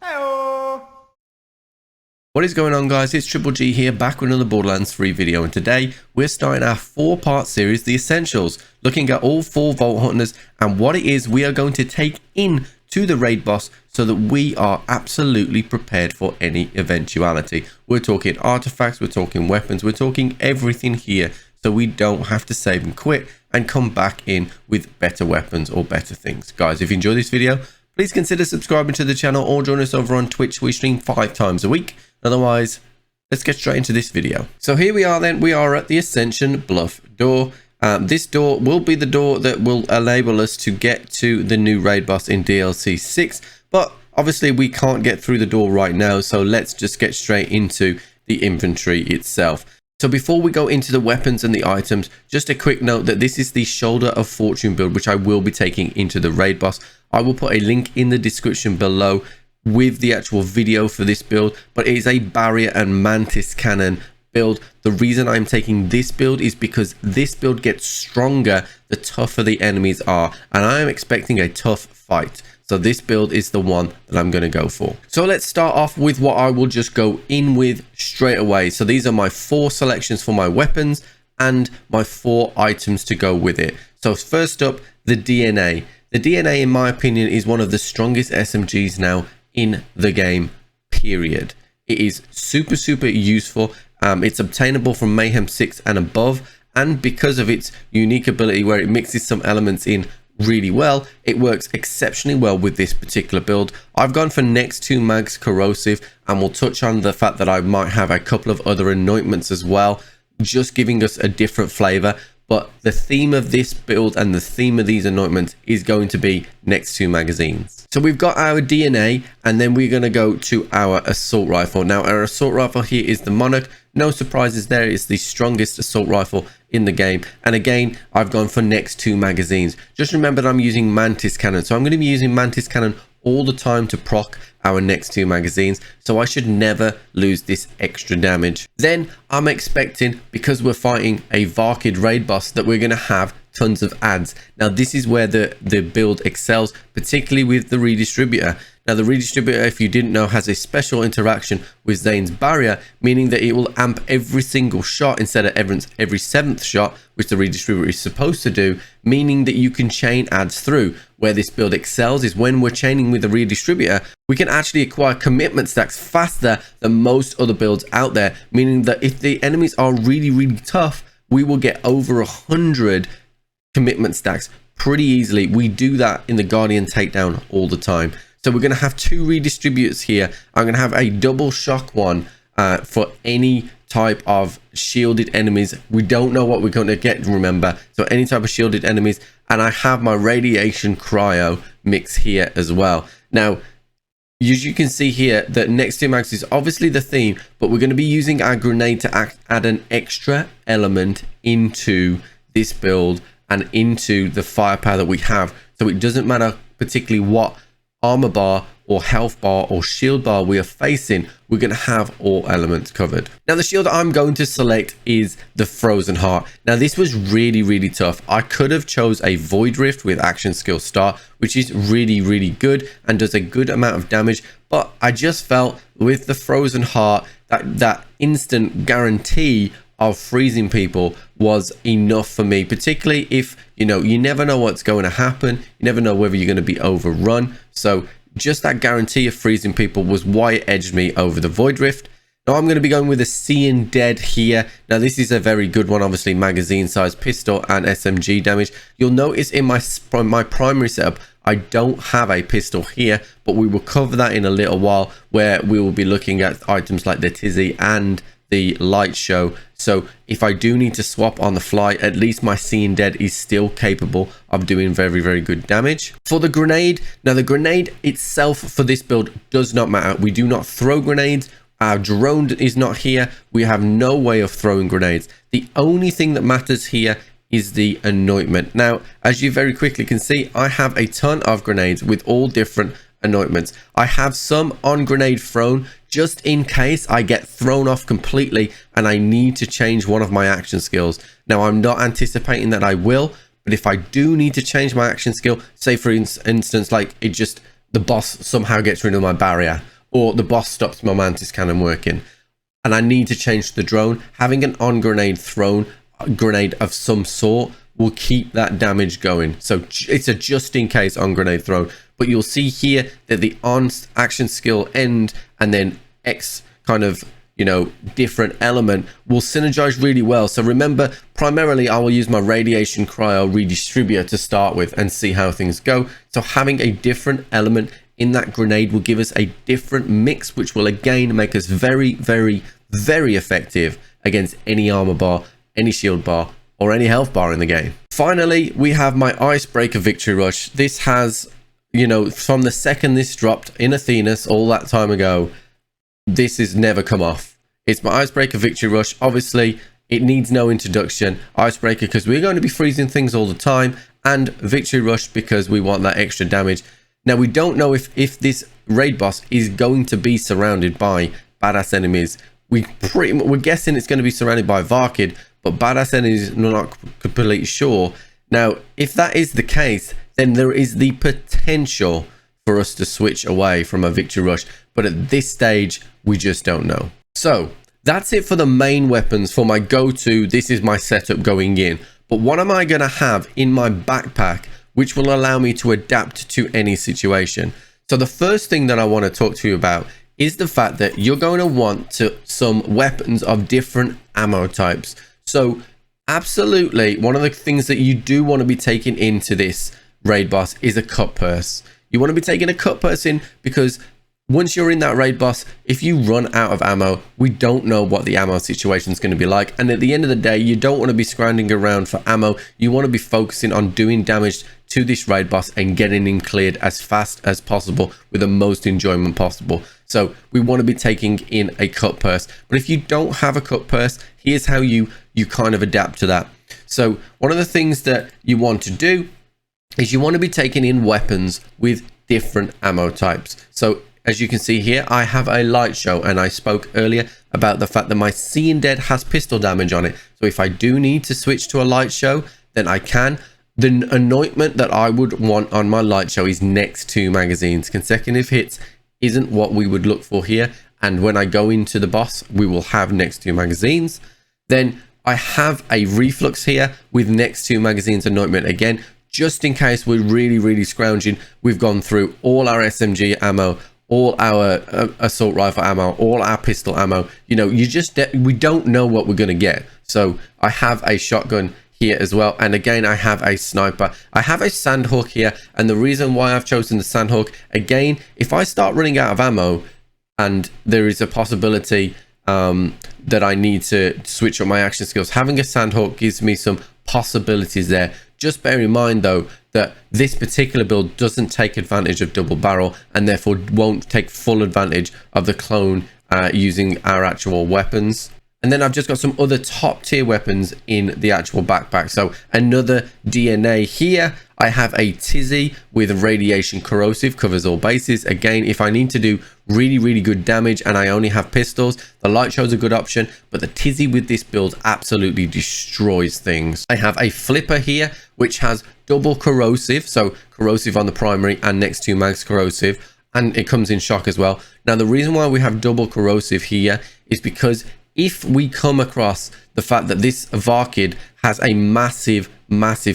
Hello. What is going on, guys? It's Triple G here, back with another Borderlands 3 video, and today we're starting our 4-part series, The Essentials, looking at all 4 Vault Hunters and what it is we are going to take in to the raid boss so that we are absolutely prepared for any eventuality. We're talking artifacts, we're talking weapons, we're talking everything here, so we don't have to save and quit and come back in with better weapons or better things. Guys, if you enjoy this video, please consider subscribing to the channel or join us over on Twitch. We stream 5 times a week. Otherwise, let's get straight into this video. So here we are then. We are at the Ascension Bluff door. This door will be the door that will enable us to get to the new raid boss in DLC 6. But obviously we can't get through the door right now. So let's just get straight into the inventory itself. So before we go into the weapons and the items, just a quick note that this is the Shoulder of Fortune build, which I will be taking into the raid boss. I will put a link in the description below with the actual video for this build, but it is a barrier and mantis cannon build. The reason I'm taking this build is because this build gets stronger the tougher the enemies are, and I am expecting a tough fight. So this build is the one that I'm going to go for. So let's start off with what I will just go in with straight away. So these are my 4 selections for my weapons and my 4 items to go with it. So first up, the DNA. The DNA, in my opinion, is one of the strongest SMGs now in the game, period. It is super useful. It's obtainable from Mayhem 6 and above, and because of its unique ability where it mixes some elements in really well, it works exceptionally well with this particular build. I've gone for next 2 mags corrosive, and we'll touch on the fact that I might have a couple of other anointments as well, just giving us a different flavor. But the theme of this build and the theme of these anointments is going to be next 2 magazines. So we've got our DNA, and then we're going to go to our assault rifle. Now our assault rifle here is the Monarch. No surprises there. It's the strongest assault rifle in the game. And again, I've gone for next 2 magazines. Just remember that I'm using mantis cannon. So I'm going to be using mantis cannon all the time to proc our next 2 magazines, so I should never lose this extra damage. Then I'm expecting, because we're fighting a Varkid raid boss, that we're going to have tons of adds. Now this is where the build excels, particularly with the redistributor. Now the redistributor, if you didn't know, has a special interaction with Zane's barrier, meaning that it will amp every single shot instead of every 7th shot, which the redistributor is supposed to do, meaning that you can chain adds through. Where this build excels is when we're chaining with the redistributor, we can actually acquire commitment stacks faster than most other builds out there, meaning that if the enemies are really tough, we will get over 100 commitment stacks pretty easily. We do that in the Guardian takedown all the time. So we're going to have 2 redistributors here. I'm going to have a double shock one for any type of shielded enemies. We don't know what we're going to get, remember, so any type of shielded enemies. And I have my radiation cryo mix here as well. Now as you can see here, that next 2 mags is obviously the theme, but we're going to be using our grenade to add an extra element into this build and into the firepower that we have. So it doesn't matter particularly what armor bar or health bar or shield bar we are facing, we're going to have all elements covered. Now the shield I'm going to select is the Frozen Heart. Now this was really tough. I could have chose a Void Rift with action skill start, which is really good and does a good amount of damage, but I just felt with the Frozen Heart that instant guarantee of freezing people was enough for me, particularly if you never know what's going to happen, you never know whether you're going to be overrun. So just that guarantee of freezing people was why it edged me over the Void Rift. Now I'm going to be going with a Seeing Dead here. Now this is a very good one, obviously magazine size, pistol and SMG damage. You'll notice in my primary setup I don't have a pistol here, but we will cover that in a little while, where we will be looking at items like the Tizzy and the Light Show. So if I do need to swap on the fly, at least my Seeing Dead is still capable of doing very good damage. For the grenade, now the grenade itself for this build does not matter. We do not throw grenades. Our drone is not here. We have no way of throwing grenades. The only thing that matters here is the anointment. Now as you very quickly can see, I have a ton of grenades with all different anointments. I have some on grenade thrown just in case I get thrown off completely and I need to change one of my action skills. Now I'm not anticipating that I will, but if I do need to change my action skill, say for instance like the boss somehow gets rid of my barrier, or the boss stops my mantis cannon working and I need to change the drone, having an on grenade thrown, a grenade of some sort, will keep that damage going. So it's a just in case on grenade thrown. But you'll see here that the on action skill end and then X kind of, you know, different element will synergize really well. So remember, primarily I will use my radiation cryo redistributor to start with and see how things go. So having a different element in that grenade will give us a different mix, which will again make us very, very, very effective against any armor bar, any shield bar, or any health bar in the game. Finally, we have my icebreaker victory rush. This has, you know, from the second this dropped in Athenas all that time ago, this has never come off. It's my icebreaker victory rush. Obviously it needs no introduction. Icebreaker because we're going to be freezing things all the time, and victory rush because we want that extra damage. Now we don't know if this raid boss is going to be surrounded by badass enemies. We're guessing it's going to be surrounded by Varkid, but badass enemies, not completely sure. Now if that is the case, then there is the potential for us to switch away from a victory rush, but at this stage we just don't know. So that's it for the main weapons. For my go-to, this is my setup going in, but what am I going to have in my backpack which will allow me to adapt to any situation? So the first thing that I want to talk to you about is the fact that you're going to want some weapons of different ammo types. So absolutely, one of the things that you do want to be taking into this raid boss is a cut purse. You want to be taking a cut purse in because once you're in that raid boss, if you run out of ammo, we don't know what the ammo situation is going to be like. And at the end of the day, you don't want to be scrounging around for ammo. You want to be focusing on doing damage to this raid boss and getting him cleared as fast as possible with the most enjoyment possible. So we want to be taking in a cut purse. But if you don't have a cut purse, here's how you kind of adapt to that. So one of the things that you want to do is you want to be taking in weapons with different ammo types. So as you can see here, I have a light show, and I spoke earlier about the fact that my Seeing Dead has pistol damage on it. So if I do need to switch to a light show, then I can. The anointment that I would want on my light show is next 2 magazines. Consecutive hits isn't what we would look for here. And when I go into the boss, we will have next 2 magazines. Then I have a reflux here with next 2 magazines anointment again, just in case we're really, really scrounging. We've gone through all our SMG ammo, all our assault rifle ammo, all our pistol ammo. You know, we don't know what we're going to get. So I have a shotgun here as well, and again I have a sniper. I have a sandhawk here, and the reason why I've chosen the sandhawk, again, if I start running out of ammo and there is a possibility that I need to switch up my action skills, having a sandhawk gives me some possibilities there. Just bear in mind though that this particular build doesn't take advantage of double barrel, and therefore won't take full advantage of the clone using our actual weapons. And then I've just got some other top tier weapons in the actual backpack. So another DNA here. I have a Tizzy with radiation corrosive, covers all bases. Again, if I need to do really, really good damage and I only have pistols, the light show's a good option, but the Tizzy with this build absolutely destroys things. I have a Flipper here, which has double corrosive. So corrosive on the primary and next 2 mags corrosive. And it comes in shock as well. Now, the reason why we have double corrosive here is because if we come across the fact that this Varkid has a massive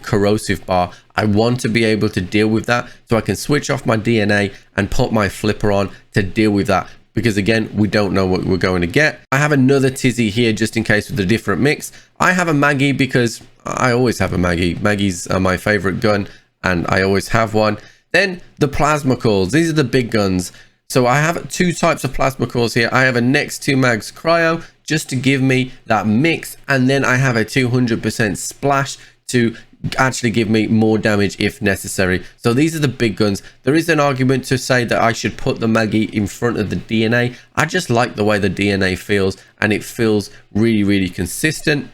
corrosive bar, I want to be able to deal with that, so I can switch off my DNA and put my Flipper on to deal with that, because again, we don't know what we're going to get. I have another Tizzy here just in case with a different mix. I have a Maggie because I always have a Maggie. Maggies are my favorite gun and I always have one. Then the plasma cores, these are the big guns. So I have 2 types of plasma cores here. I have a next 2 mags cryo just to give me that mix, and then I have a 200% splash to actually give me more damage if necessary. So these are the big guns. There is an argument to say that I should put the Maggie in front of the DNA. I just like the way the DNA feels, and it feels really, really consistent.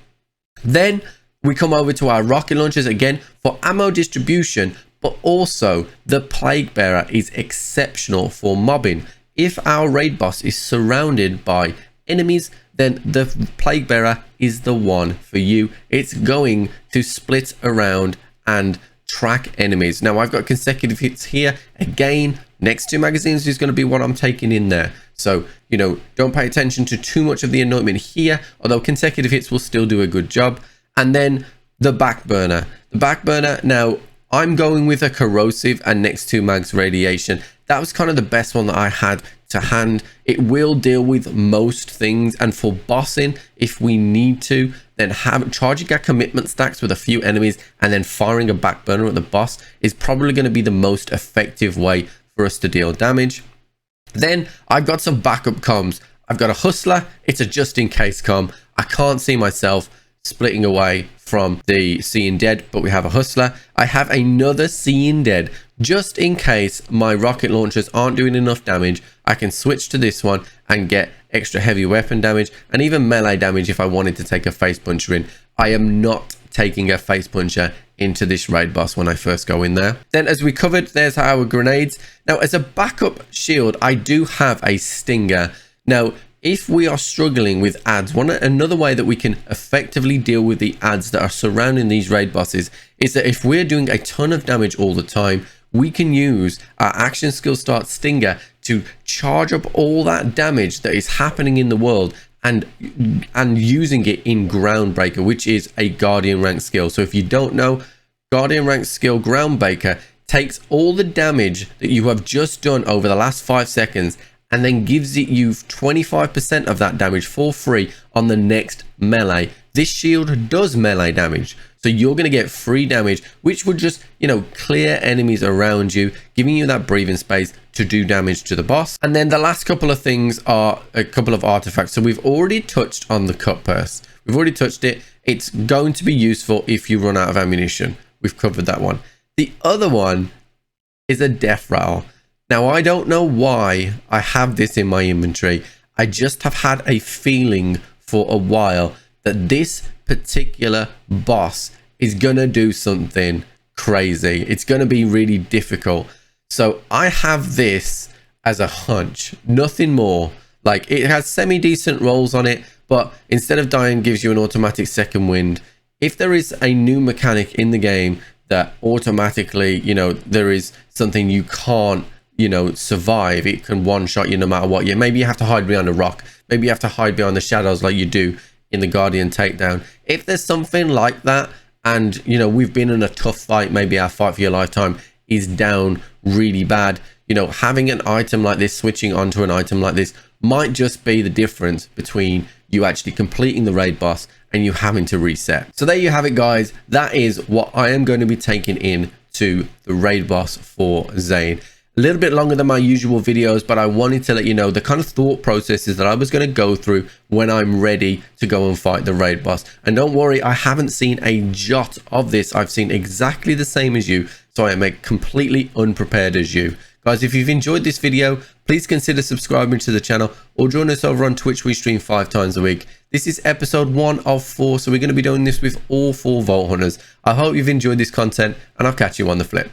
Then we come over to our rocket launchers again for ammo distribution, but also the Plague Bearer is exceptional for mobbing. If our raid boss is surrounded by enemies, then the Plague Bearer is the one for you. It's going to split around and track enemies. Now I've got consecutive hits here. Again, next 2 magazines is going to be what I'm taking in there. So, you know, don't pay attention to too much of the anointment here, although consecutive hits will still do a good job. And then the back burner. The back burner, now I'm going with a corrosive and next 2 mags radiation. That was kind of the best one that I had to hand. It will deal with most things, and for bossing, if we need to, then charging our commitment stacks with a few enemies and then firing a back burner at the boss is probably going to be the most effective way for us to deal damage. Then I've got some backup comms. I've got a hustler. It's a just in case comm. I can't see myself splitting away from the seeing dead, but we have a hustler. I have another seeing dead just in case my rocket launchers aren't doing enough damage. I can switch to this one and get extra heavy weapon damage and even melee damage if I wanted to take a face puncher in. I am not taking a face puncher into this raid boss when I first go in there. Then, as we covered, there's our grenades. Now, as a backup shield, I do have a stinger. Now, if we are struggling with ads, another way that we can effectively deal with the ads that are surrounding these raid bosses is that if we're doing a ton of damage all the time, we can use our action skill start stinger to charge up all that damage that is happening in the world and using it in Groundbreaker, which is a Guardian rank skill. So if you don't know, Guardian rank skill Groundbreaker takes all the damage that you have just done over the last 5 seconds and then gives you 25% of that damage for free on the next melee. This shield does melee damage, so you're going to get free damage, which would just, you know, clear enemies around you, giving you that breathing space to do damage to the boss. And then the last couple of things are a couple of artifacts. So we've already touched on the cut purse. We've already touched it. It's going to be useful if you run out of ammunition. We've covered that one. The other one is a death rattle. Now, I don't know why I have this in my inventory. I just have had a feeling for a while that this particular boss is going to do something crazy. It's going to be really difficult. So I have this as a hunch, nothing more. Like, it has semi-decent rolls on it, but instead of dying gives you an automatic second wind. If there is a new mechanic in the game that automatically, you know, there is something you can't, you know, survive, it can one-shot you no matter what. Yeah, maybe you have to hide behind a rock. Maybe you have to hide behind the shadows like you do in the Guardian takedown. If there's something like that, and, you know, we've been in a tough fight, maybe our fight for your lifetime is down really bad, you know, having an item like this, switching onto an item like this might just be the difference between you actually completing the raid boss and you having to reset. So there you have it, guys. That is what I am going to be taking in to the raid boss for Zane. A little bit longer than my usual videos, but I wanted to let you know the kind of thought processes that I was going to go through when I'm ready to go and fight the raid boss. And don't worry, I haven't seen a jot of this. I've seen exactly the same as you, so I am completely unprepared as you. Guys, if you've enjoyed this video, please consider subscribing to the channel or join us over on Twitch. We stream 5 times a week. This is episode 1 of 4, so we're going to be doing this with all 4 Vault Hunters. I hope you've enjoyed this content, and I'll catch you on the flip.